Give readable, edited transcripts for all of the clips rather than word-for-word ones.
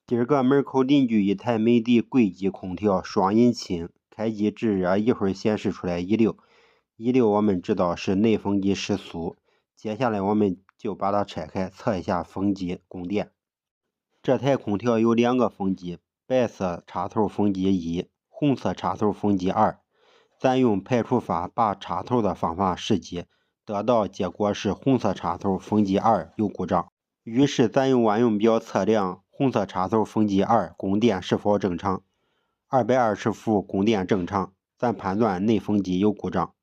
今儿个门口邻居一台美的柜机空调双引擎，开机制热，一会儿显示出来16，16我们知道是内风机失速。接下来我们就把它拆开，测一下风机供电。这台空调有2个风机，白色插头风机1，红色插头风机2。咱用排除法把插头的方法试机，得到结果是红色插头风机2有故障。于是咱用万用表测量红色插头风机2供电是否正常，220伏供电正常，咱判断内风机有故障。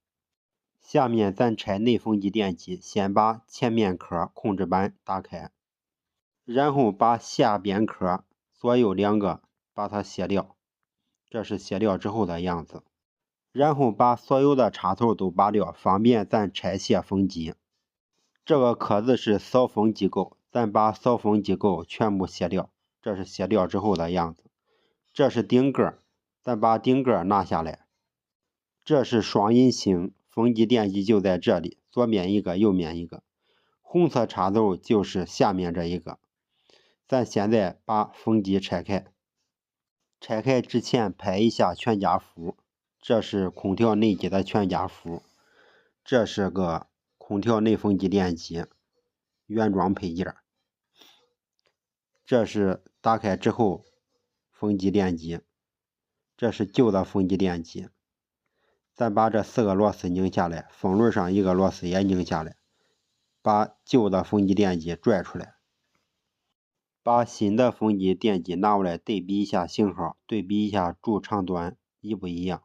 下面咱拆内风机电机，先把前面壳控制板打开，然后把下边壳左右2个把它卸掉，这是卸掉之后的样子。然后把所有的插头都拔掉，方便咱拆卸风机。这个壳子是扫风机构，咱把扫风机构全部卸掉，这是卸掉之后的样子。这是顶盖，咱把顶盖拿下来。这是双引擎，风机电机就在这里，左边一个，右边一个。红色插头就是下面这一个。咱现在把风机拆开，拆开之前拍一下全家福，这是空调内机的全家福，这是个空调内风机电机原装配件，这是打开之后风机电机，这是旧的风机电机。咱把这4个螺丝拧下来，风轮上1个螺丝也拧下来，把旧的风机电机拽出来，把新的风机电机拿过来对比一下型号，对比一下柱长短一不一样。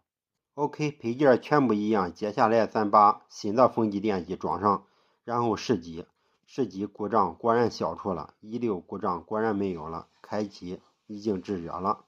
OK， 配件全部一样，接下来咱把新的风机电机装上，然后试机。试机故障果然消除了，16故障果然没有了，开机已经制热了。